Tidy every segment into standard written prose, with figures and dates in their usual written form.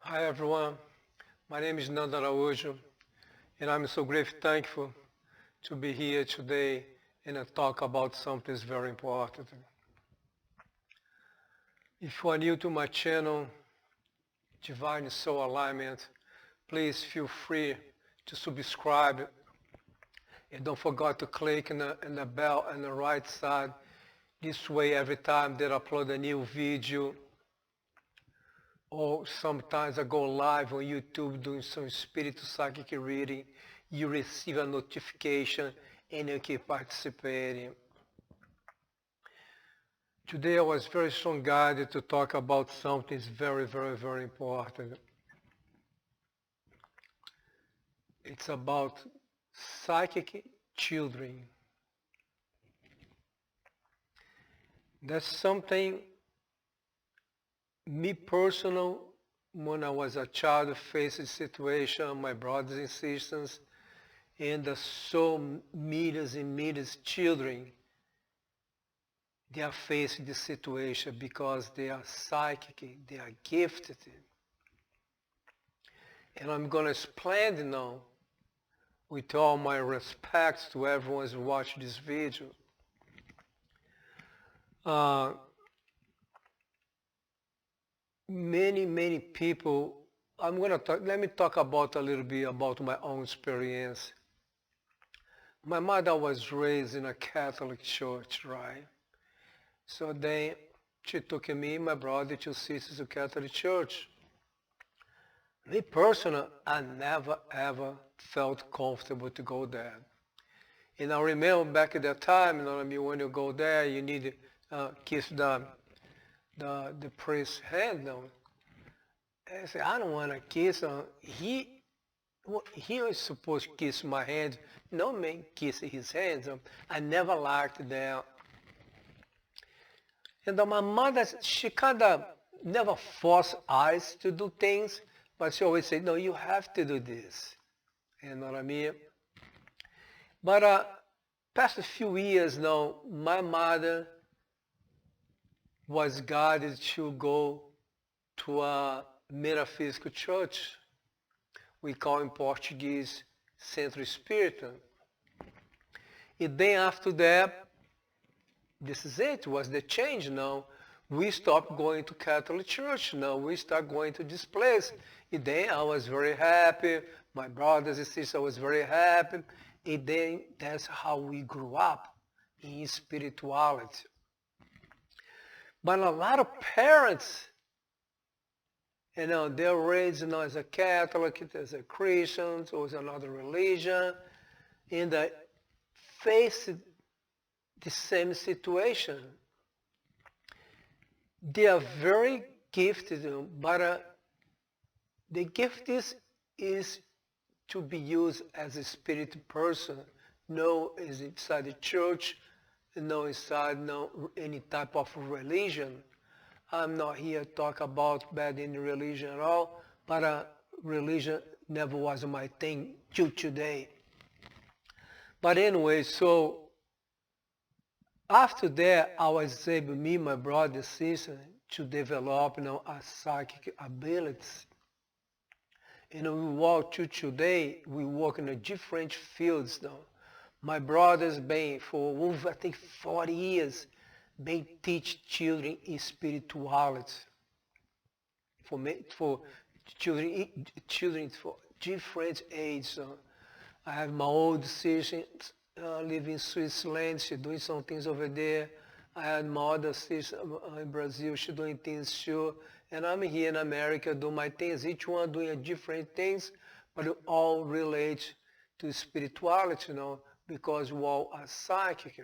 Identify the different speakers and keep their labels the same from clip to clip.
Speaker 1: Hi everyone, my name is Nanda Araújo and I'm so grateful, thankful to be here today and talk about something very important. If you are new to my channel, Divine Soul Alignment, please feel free to subscribe and don't forget to click on the bell on the right side. This way every time that I upload a new video or sometimes I go live on YouTube doing some spiritual psychic reading, you receive a notification and you can participate. Today I was very strong guided to talk about something very important. It's about psychic children. That's something me personal when I was a child faced a situation, my brothers and sisters, and so millions and millions children, they are facing this situation because they are psychic, they are gifted. And I'm going to explain now, with all my respect to everyone who watched this video. Many people, let me talk about a little bit about my own experience. My mother was raised in a Catholic church, right? So then she took me and my brother, two sisters to Catholic church. Me personally, I never ever felt comfortable to go there. And I remember back at that time, when you go there, you need to kiss the priest's hand. I said, I don't want to kiss him. He was supposed to kiss my hand. No man kiss his hands. I never liked that. And my mother, she kind of never forced us to do things, but she always said, no, you have to do this. You know what I mean? But past a few years now, my mother was guided to go to a metaphysical church. We call in Portuguese Centro Espírita. And then after that, this is it, was the change now. We stopped going to Catholic church now. We start going to this place. And then I was very happy. My brothers and sisters was very happy. And then that's how we grew up in spirituality. But a lot of parents, they're raised as a Catholic, as a Christian, or as another religion, and they face the same situation. They are very gifted, but the gift is to be used as a spirit person, no as inside the church, no inside any type of religion. I'm not here to talk about bad in religion at all, but religion never was my thing till today. But anyway, so after that, I was able, me, my brother, sister, to develop a psychic abilities. We walk to today, we work in a different fields now. My brother's been for over, I think, 40 years, been teach children in spirituality. For children for different ages. I have my old sister live in Switzerland, she's doing some things over there. I had my other sister in Brazil, she's doing things too. And I'm here in America doing my things, each one doing different things, but it all relates to spirituality, because we all are psychic.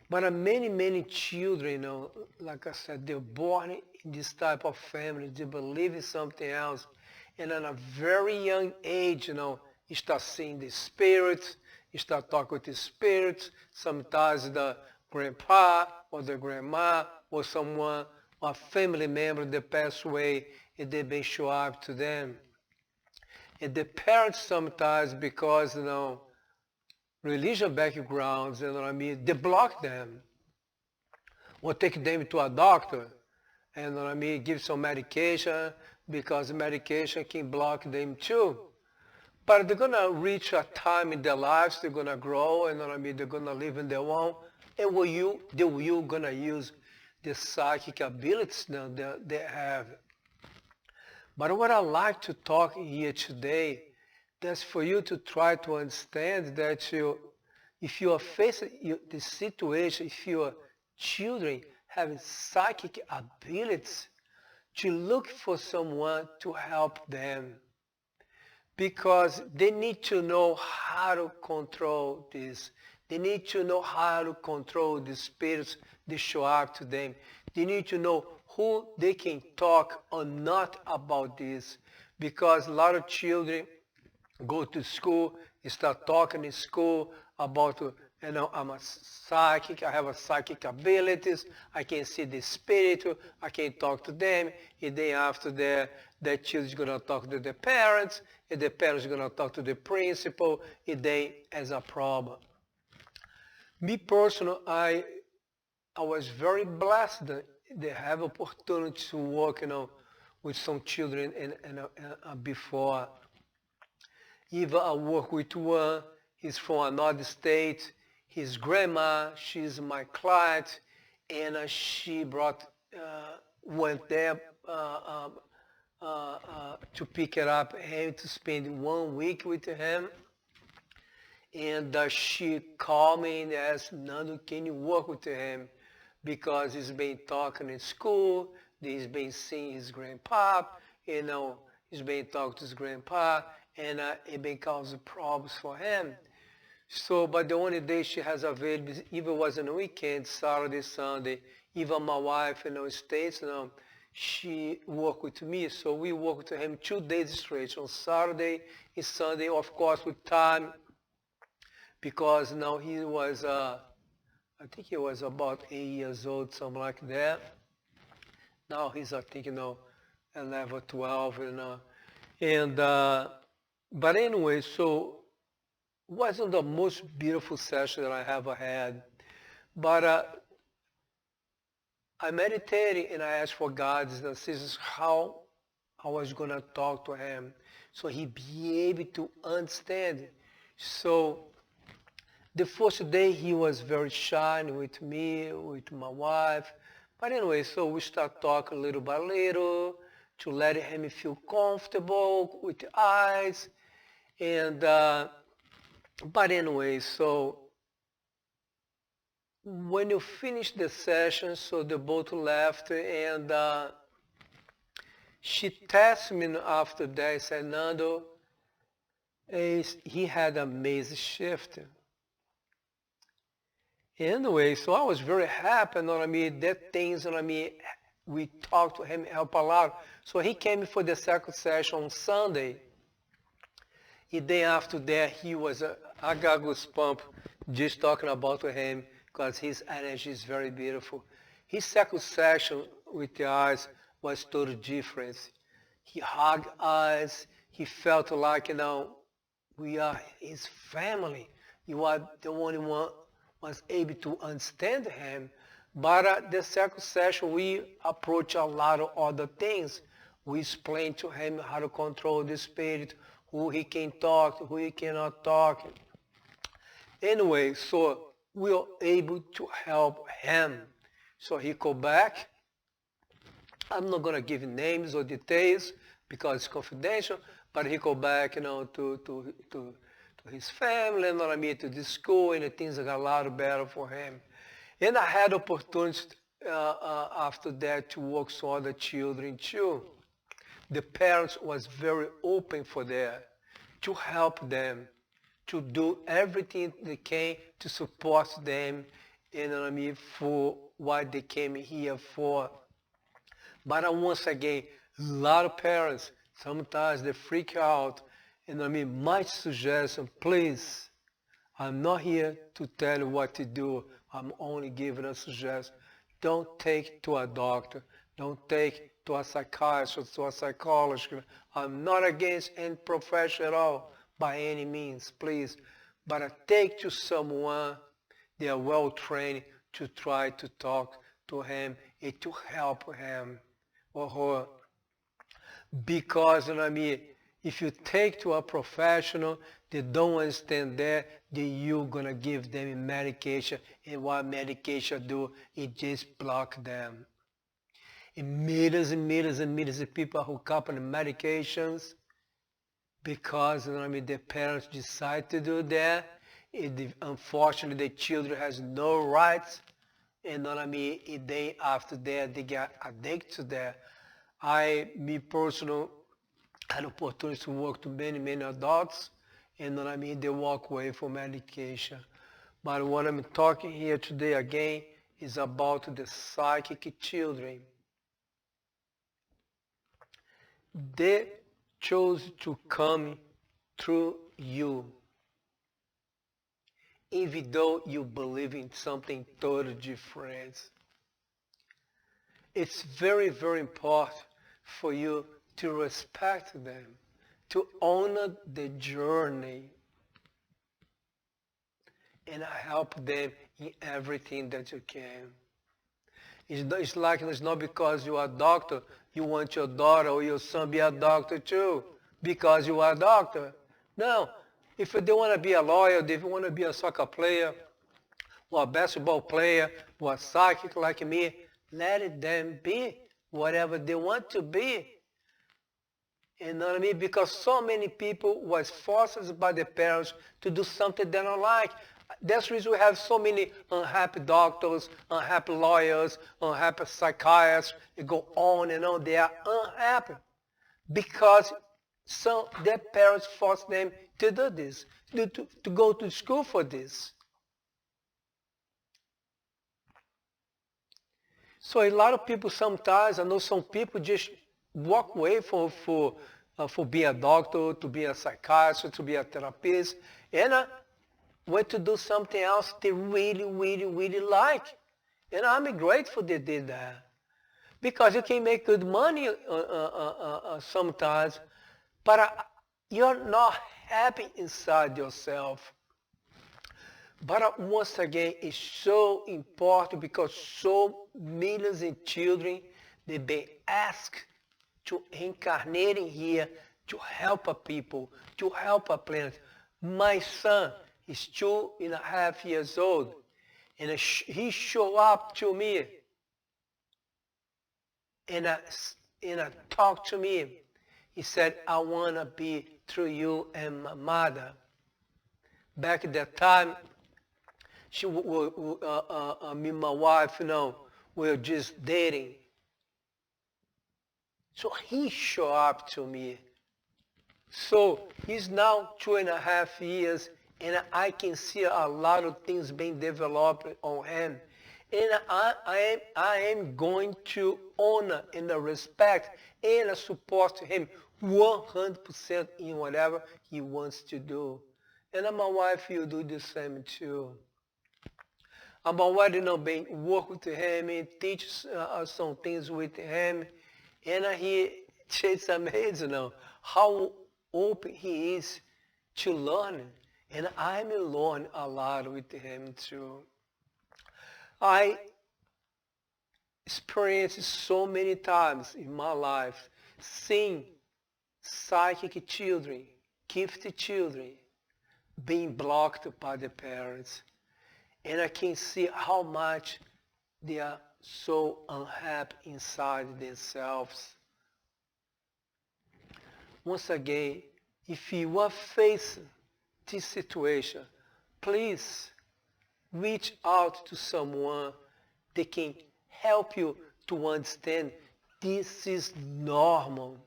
Speaker 1: But many children, like I said, they're born in this type of family, they believe in something else. And at a very young age, you start seeing the spirits, you start talking with the spirits, sometimes the grandpa or the grandma or someone, or a family member that passed away, and they may show up to them. And the parents sometimes, because, religious backgrounds, they block them or take them to a doctor, give some medication, because medication can block them too. But they're going to reach a time in their lives, they're going to grow, and they're going to live in their own. And you going to use the psychic abilities that they have. But what I like to talk here today, that's for you to try to understand that if you are facing this situation, if your children have psychic abilities, to look for someone to help them, because they need to know how to control this. They need to know how to control the spirits that show up to them. They need to know who they can talk or not about this, because a lot of children go to school, start talking in school about, I'm a psychic, I have a psychic abilities, I can see the spirit, I can talk to them. And then after that child is going to talk to the parents, and the parents are going to talk to the principal, and then has a problem. Me personally, I was very blessed that they have opportunity to work, with some children before. Even I work with one, he's from another state. His grandma, she's my client, and she went there to pick it up and to spend 1 week with him. And she called me and asked, Nando, can you work with him? Because he's been talking in school, he's been seeing his grandpa, he's been talking to his grandpa, and it been causing problems for him. So, but the only day she has available, even was on the weekend, Saturday, Sunday, even my wife in the States, she worked with me. So we worked with him 2 days straight, on Saturday and Sunday, of course, with time, because now he was, I think he was about 8 years old, something like that. Now he's, I think, 11, 12, and, but anyway, so wasn't the most beautiful session that I ever had. But I meditated and I asked for guidance, and this is how I was going to talk to him, so he'd be able to understand. So the first day he was very shy with me, with my wife. But anyway, so we start talking little by little to let him feel comfortable with the eyes. And but anyway, so when you finish the session, so they both left, and she texted me after that, said, Nando, he had an amazing shift. Anyway, so I was very happy, that things, we talked to him, help a lot. So he came for the second session on Sunday. The day after that, he was, I got goosebumps just talking about him, because his energy is very beautiful. His second session with the eyes was totally different. He hugged us. He felt like, we are his family. You are the only one was able to understand him. But the second session, we approach a lot of other things. We explain to him how to control the spirit, who he can talk, who he cannot talk. Anyway, so we are able to help him. So he go back. I'm not going to give names or details because it's confidential, but he go back, to his family, to the school, and things got a lot better for him. And I had opportunities after that to work with other children too. The parents was very open for that, to help them, to do everything they can to support them, for what they came here for. But once again, a lot of parents, sometimes they freak out. And my suggestion, please, I'm not here to tell you what to do. I'm only giving a suggestion. Don't take to a doctor. Don't take to a psychiatrist, to a psychologist. I'm not against any profession at all, by any means, please. But I take to someone, they are well trained, to try to talk to him and to help him or her. Because, you know what I mean, if you take to a professional, they don't understand that, then you're going to give them medication, and what medication do, it just block them. And millions and millions and millions of people who up on medications because, you know what I mean, their parents decide to do that. Unfortunately, the children has no rights. And you know what I mean, they after that, they get addicted to that. Me personal, had opportunity to work to many, many adults, and you know what I mean, they walk away from medication. But what I'm talking here today again is about the psychic children. They chose to come through you, even though you believe in something totally different. It's very, very important for you to respect them, to honor the journey, and help them in everything that you can. It's like it's not because you are a doctor, you want your daughter or your son be a doctor too, because you are a doctor. No, if they want to be a lawyer, if they want to be a soccer player, or a basketball player, or a psychic like me, let them be whatever they want to be. You know what I mean? Because so many people was forced by their parents to do something they don't like. That's the reason we have so many unhappy doctors, unhappy lawyers, unhappy psychiatrists. They go on and on. They are unhappy because their parents forced them to do this, to go to school for this. So a lot of people sometimes, I know some people just walk away for being a doctor, to be a psychiatrist, to be a therapist, and went to do something else they really, really, really like. And I'm grateful they did that. Because you can make good money sometimes, but you're not happy inside yourself. But once again, it's so important because so millions of children, they've been asked to incarnate in here to help a people, to help a planet. My son is 2.5 years old, and he showed up to me and talked to me. He said, I want to be through you and my mother. Back at that time, me and my wife, we were just dating. So he showed up to me. So he's now 2.5 years, and I can see a lot of things being developed on him. And I am going to honor and respect and support him 100% in whatever he wants to do. And my wife will do the same too. I'm already work with him and teach some things with him. And it's amazing how open he is to learn. And I'm learning a lot with him too. I experienced so many times in my life seeing psychic children, gifted children, being blocked by the parents. And I can see how much they are so unhappy inside themselves. Once again, if you are facing this situation, please reach out to someone that can help you to understand this is normal.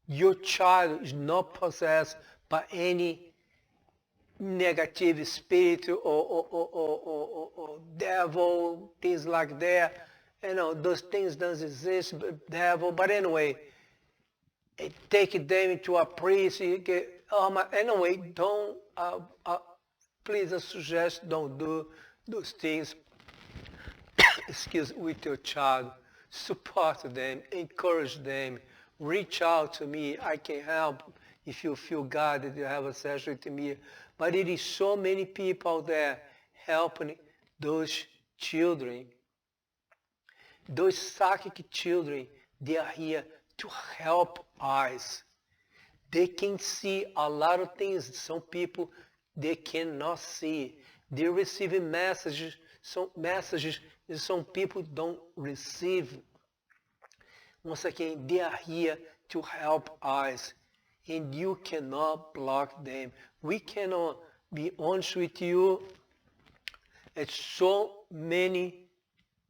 Speaker 1: Your child is not possessed by any negative spirit or devil, things like that. Those things don't exist, devil. But anyway, take them into a priest. Anyway, don't, please I suggest don't do those things with your child. Support them, encourage them, reach out to me. I can help if you feel guided, you have a session with me. But it is so many people out there helping those children. Those psychic children, they are here to help eyes. They can see a lot of things. Some people, they cannot see. They're receiving messages that some people don't receive. Once again, they are here to help us, and you cannot block them. We cannot be honest with you. It's so many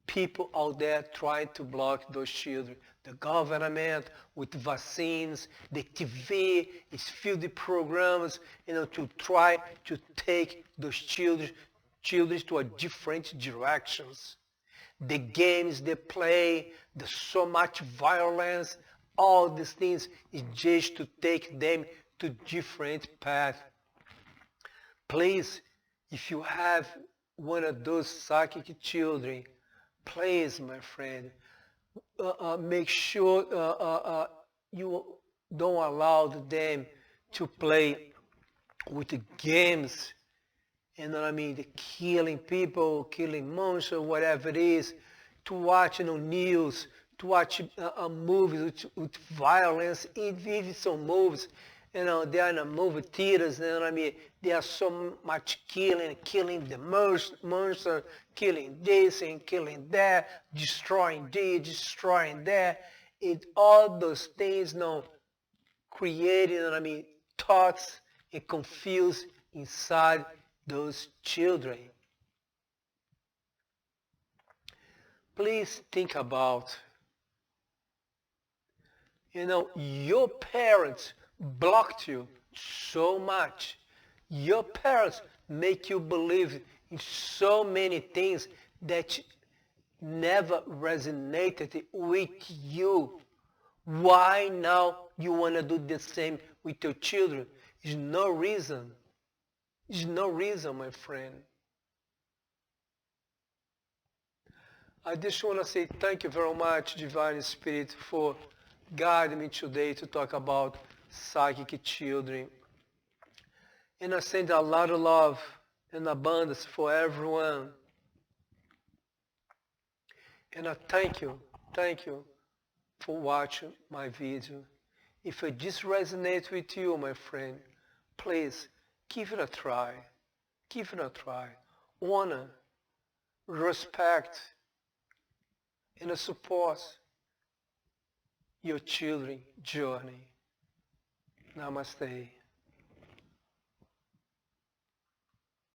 Speaker 1: people out there trying to block those children. The government with vaccines, the TV is filled with programs, to try to take those children to a different directions. The games they play, there's so much violence, all these things is just to take them to different paths. Please, if you have one of those psychic children, please, my friend, make sure you don't allow them to play with the games. You know what I mean? The killing people, killing monsters, whatever it is. To watch news, to watch movies with violence, even some movies. They are in the movie theaters, you know what I mean? There are so much killing the monster, killing this and killing that, destroying this, destroying that. All those things creating, you know what I mean, thoughts and confuse inside those children. Please think about, your parents blocked you so much. Your parents make you believe in so many things that never resonated with you. Why now you want to do the same with your children? There's no reason. There's no reason, my friend. I just want to say thank you very much, Divine Spirit, for guiding me today to talk about psychic children. And I send a lot of love and abundance for everyone. And I thank you for watching my video. If it just resonates with you, my friend, please give it a try. Give it a try. Honor, respect, and support your children's journey. Namaste.